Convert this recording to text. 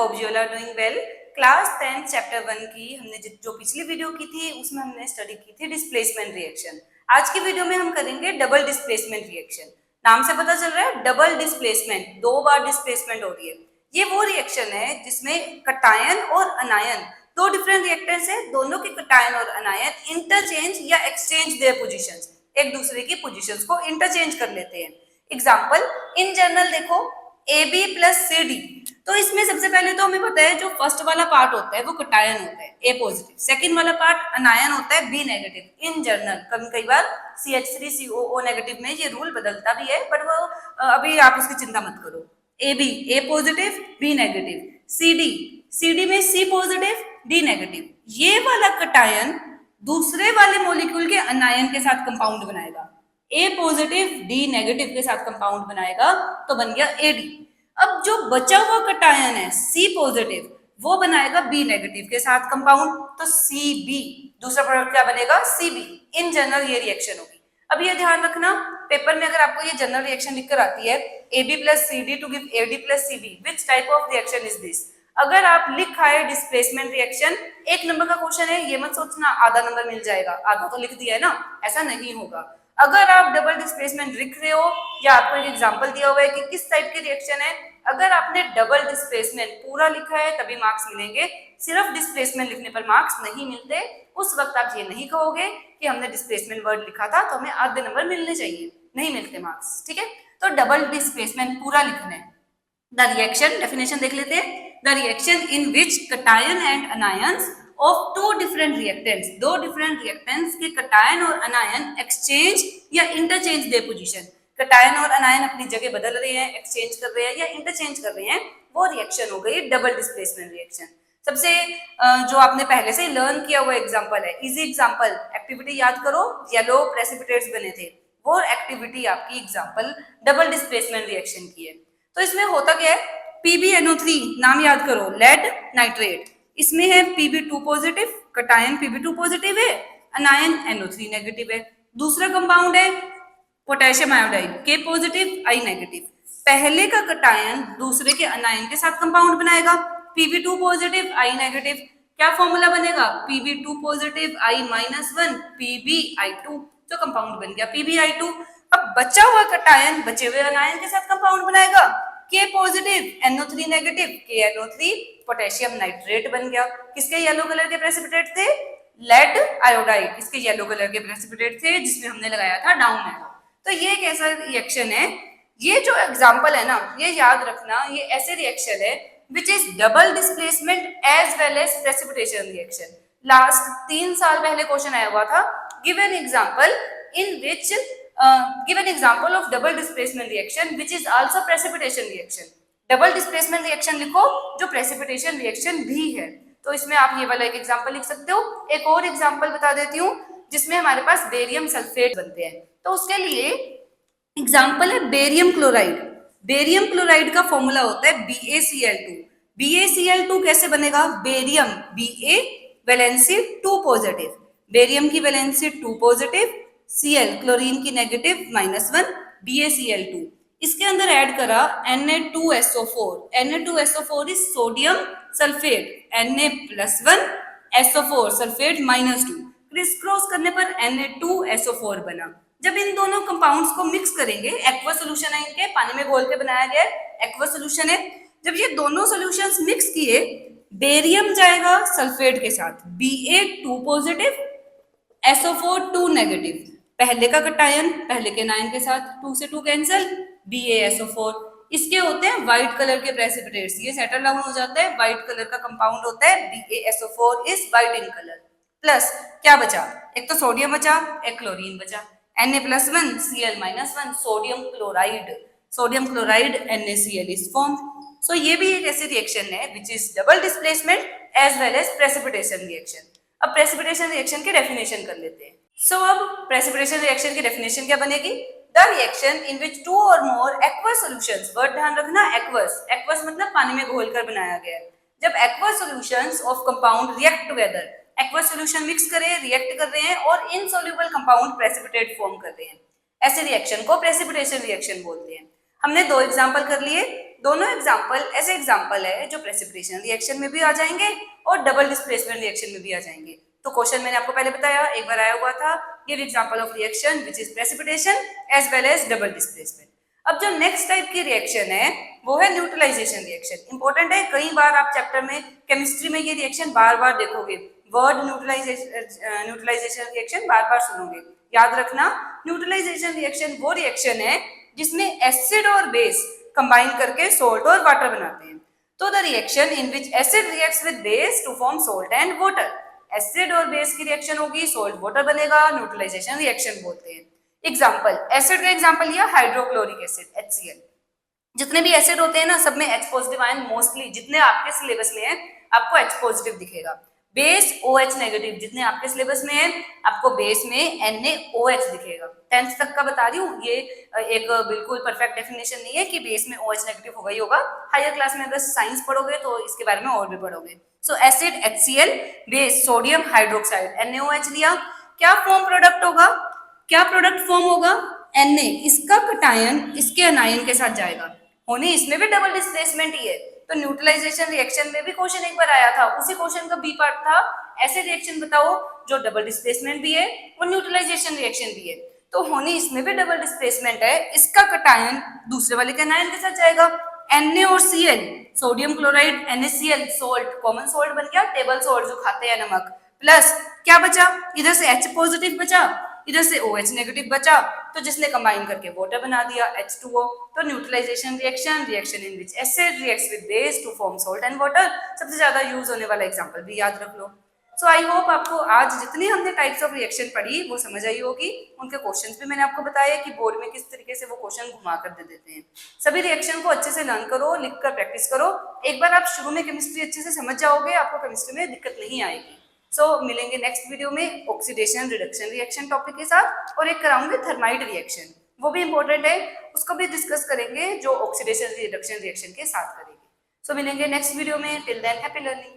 Hope you all are doing well. Class 10 chapter 1 की हमने जो पिछली वीडियो की थी उसमें हमने स्टडी की थी डिस्प्लेसमेंट रिएक्शन। आज की वीडियो में हम करेंगे डबल डिस्प्लेसमेंट रिएक्शन। नाम से पता चल रहा है डबल डिस्प्लेसमेंट, दो बार डिस्प्लेसमेंट हो रही है। ये वो रिएक्शन है जिसमें कटायन और अनायन दो डिफरेंट रिएक्टर्स है, दोनों के कटायन और अनायन इंटरचेंज या एक्सचेंज देयर पोजीशंस, एक दूसरे की पोजीशंस को इंटरचेंज कर लेते हैं। एग्जांपल इन जनरल देखो AB प्लस CD, तो इसमें सबसे पहले तो हमें पता है जो फर्स्ट वाला पार्ट होता है वो कटायन होता है A पॉजिटिव, सेकंड वाला पार्ट अनायन होता है B नेगेटिव। इन जनरल कई बार CH3COO नेगेटिव में ये रूल बदलता भी है, बट वो अभी आप उसकी चिंता मत करो। AB A positive B negative, CD में C पॉजिटिव D नेगेटिव। ये वाला कटायन दूसरे वाले मॉलिक्यूल के अनायन के साथ कंपाउंड बनाएगा, A पॉजिटिव D नेगेटिव के साथ कंपाउंड बनाएगा तो बन गया AD। अब जो बचा हुआ कटायन है C पॉजिटिव वो बनाएगा B नेगेटिव के साथ कंपाउंड, तो CB, दूसरा प्रोडक्ट क्या बनेगा CB। इन जनरल ये रिएक्शन होगी। अब ये ध्यान रखना, पेपर में अगर आपको ये जनरल रिएक्शन लिख कर आती है AB plus CD to give AD plus CB, which type of reaction is this. अगर आप लिखा है डिस्प्लेसमेंट रिएक्शन, एक नंबर का क्वेश्चन है, ये मत सोचना आधा नंबर मिल जाएगा, आधा तो लिख दिया है ना, ऐसा नहीं होगा। अगर आप डबल डिस्प्लेसमेंट लिख रहे हो या आपको एक एग्जांपल दिया हुआ है कि किस टाइप की रिएक्शन है, अगर आपने डबल डिस्प्लेसमेंट पूरा लिखा है तभी मार्क्स मिलेंगे, सिर्फ डिस्प्लेसमेंट लिखने पर मार्क्स नहीं मिलते। उस वक्त आप ये नहीं कहोगे कि हमने डिस्प्लेसमेंट वर्ड लिखा था तो हमें आधे नंबर मिलने चाहिए, नहीं मिलते मार्क्स, ठीक है। तो डबल डिस्प्लेसमेंट पूरा लिखना है। द रिएक्शन डेफिनेशन देख लेते हैं। The reaction in which cation and anions of two different reactants, दो डिफरेंट रिएक्टेंट्स के कटायन और अनायन एक्सचेंज या इंटरचेंज देयर पोजीशन, कटायन और अनायन अपनी जगह बदल रहे हैं, एक्सचेंज कर रहे हैं या इंटरचेंज कर रहे हैं, वो रिएक्शन हो गई डबल डिस्प्लेसमेंट रिएक्शन। सबसे जो आपने पहले से लर्न किया हुआ एग्जांपल है, इजी एग्जांपल, एक्टिविटी याद करो, येलो प्रेसिपिटेट्स बने थे, वो एक्टिविटी आपकी एग्जांपल डबल डिस्प्लेसमेंट रिएक्शन की है। तो इसमें होता क्या है, PbNO3 नाम याद करो, लेड नाइट्रेट, इसमें है Pb2 positive, cation Pb2 positive है, अनायन NO3 नेगेटिव है। दूसरा कंपाउंड है potassium iodide K positive I negative. पहले का कटायन दूसरे के अनायन के साथ कंपाउंड बनाएगा, Pb2 पॉजिटिव I नेगेटिव। क्या फॉर्मूला बनेगा, Pb2 पॉजिटिव I-1 PbI2, जो कंपाउंड बन गया PbI2। अब बचा हुआ कटायन बचे हुए अनायन के साथ कंपाउंड बनाएगा, K positive NO3 negative KNO3 potassium nitrate बन गया। किसके येलो कलर के प्रेसिपिटेट थे, लेड आयोडाइड, इसके येलो कलर के प्रेसिपिटेट थे जिसमें हमने लगाया था डाउन एरो। तो ये एक ऐसा रिएक्शन है, ये जो एग्जांपल है ना, ये याद रखना, ये ऐसे रिएक्शन है which is double displacement as well as precipitation reaction. Last 3 साल पहले क्वेश्चन आया हुआ था, give an example in which give an example of double displacement reaction which is also precipitation reaction। Double displacement reaction लिखो जो precipitation reaction भी है। तो इसमें आप ये वाला एक एग्जांपल लिख सकते हो। एक और एग्जांपल बता देती हूँ जिसमें हमारे पास बेरियम सल्फेट बनते हैं, तो उसके लिए एग्जांपल है बेरियम क्लोराइड। बेरियम क्लोराइड का फॉर्मूला होता है BaCl2। BaCl2 कैसे बनेगा, barium Ba valency 2 positive, barium की वैलेंसी 2 पॉजिटिव, Cl क्लोरीन की नेगेटिव -1, BaCl2, इसके अंदर ऐड करा Na2SO4। Na2SO4 is sodium sulphate, Na+1 SO4 sulphate -2, criss cross करने पर Na2SO4 बना। जब इन दोनों कंपाउंड्स को मिक्स करेंगे, एक्वा सोल्यूशन है इनके, पानी में घोल के बनाया गया एक्वा सोल्यूशन है। जब ये दोनों सोल्यूशंस मिक्स किए, बेरियम जाएगा सल्फेट के साथ, Ba2 पॉजिटिव SO4 2 नेगेटिव, पहले का कटायन पहले के अनायन के साथ 2 से 2 कैंसिल, BaSO4। इसके होते हैं व्हाइट कलर के प्रेसिपिटेट्स, ये सेटल डाउन हो जाता है, व्हाइट कलर का कंपाउंड होता है, BaSO4 is white in colour. Plus क्या बचा, एक तो सोडियम बचा, एक क्लोरीन बचा, Na+1 Cl-1 sodium chloride NaCl is formed. So ये भी एक ऐसी रिएक्शन है which is double displacement as well as precipitation reaction. अब प्रेसिपिटेशन रिएक्शन की डेफिनेशन कर लेते हैं। सो अब प्रेसिपिटेशन रिएक्शन की डेफिनेशन क्या बनेगी, द रिएक्शन इन विच 2 और मोर एक्वस सॉल्यूशंस, वर्ड ध्यान रखना एक्वस मतलब पानी में घोलकर बनाया गया है। जब aqueous solutions of compound react together, aqueous solution mix कर रहे हैं, रिएक्ट कर रहे हैं और इनसॉल्युबल कंपाउंड प्रेसिपिटेट फॉर्म कर रहे हैं, ऐसे रिएक्शन को प्रेसिपिटेशन रिएक्शन बोलते हैं। हमने 2 एग्जांपल कर लिए, दोनों एग्जाम्पल ऐसे एग्जाम्पल है जो प्रेसिपिटेशन रिएक्शन में भी आ जाएंगे और डबल डिस्प्लेसमेंट रिएक्शन में भी आ जाएंगे। तो क्वेश्चन मैंने आपको पहले बताया, एक बार आया हुआ था, give example of reaction which is precipitation as well as double displacement. अब जो नेक्स्ट टाइप की रिएक्शन है वो है न्यूट्रलाइजेशन रिएक्शन। इंपॉर्टेंट है, कई बार आप चैप्टर में केमिस्ट्री में ये रिएक्शन बार बार देखोगे, वर्ड न्यूट्रलाइजेशन रिएक्शन बार बार सुनोगे। याद रखना, न्यूट्रलाइजेशन रिएक्शन वो रिएक्शन है जिसमें एसिड और बेस कंबाइन करके सोल्ट और वाटर बनाते हैं। तो the reaction in which acid reacts with base to form salt and water, acid और बेस की रिएक्शन होगी, सोल्ट वाटर बनेगा, न्यूट्रलाइजेशन रिएक्शन बोलते हैं। एग्जाम्पल, एसिड का एग्जाम्पल लिया हाइड्रोक्लोरिक एसिड HCl। जितने भी एसिड होते हैं ना, सब में H पॉजिटिव आयन मोस्टली, जितने आपके सिलेबस में है आपको H पॉजिटिव दिखेगा। बेस OH नेगेटिव, जितने आपके सिलेबस में है आपको बेस में NaOH दिखेगा। 10th तक का बता रही हूँ, ये एक बिल्कुल परफेक्ट डेफिनेशन नहीं है कि बेस में OH नेगेटिव होगा ही होगा। हायर क्लास में अगर साइंस पढ़ोगे तो इसके बारे में और भी पढ़ोगे। सो acid HCl, base sodium hydroxide NaOH लिया, क्या फॉर्म प्रोडक्ट होगा, क्या प्रोडक्ट फॉर्म होगा Na, इसका कटायन इसके अनायन के साथ जाएगा, होने इसमें भी डबल डिस्प्लेसमेंट ही है। तो न्यूट्रलाइजेशन रिएक्शन में भी क्वेश्चन एक बार आया था, उसी क्वेश्चन का बी पार्ट था, ऐसे रिएक्शन बताओ जो डबल डिस्प्लेसमेंट भी है और न्यूट्रलाइजेशन रिएक्शन भी है। तो होने इसमें भी डबल डिस्प्लेसमेंट है, इसका कटायन दूसरे वाले के अनायन के साथ जाएगा। Na और Cl, sodium chloride NaCl, salt, common salt बन गया, टेबल सोल्ट जो खाते हैं नमक, प्लस क्या बचा, इधर से H पॉजिटिव बचा, इधर से OH नेगेटिव बचा, तो जिसने कंबाइन करके वाटर बना दिया H2O। तो neutralisation reaction, reaction in which acid reacts with base to form salt and water, सबसे ज्यादा यूज होने वाला एग्जांपल भी याद रख लो। सो आई होप आपको आज जितनी हमने टाइप्स ऑफ रिएक्शन पढ़ी वो समझ आई होगी। उनके क्वेश्चंस भी मैंने आपको बताया कि बोर्ड में किस तरीके से वो क्वेश्चन घुमा कर दे देते हैं। सभी रिएक्शन को अच्छे से लर्न करो, लिख कर प्रैक्टिस करो। एक बार आप शुरू में केमिस्ट्री अच्छे से समझ जाओगे, आपको केमिस्ट्री में दिक्कत नहीं आएगी। सो मिलेंगे नेक्स्ट वीडियो में ऑक्सीडेशन रिडक्शन रिएक्शन टॉपिक के साथ, और एक कराऊंगी थर्माइट रिएक्शन, वो भी इंपॉर्टेंट है, उसको भी डिस्कस करेंगे जो ऑक्सीडेशन रिडक्शन रिएक्शन के साथ करेंगे। सो मिलेंगे नेक्स्ट वीडियो में, टिल देन हैप्पी लर्निंग।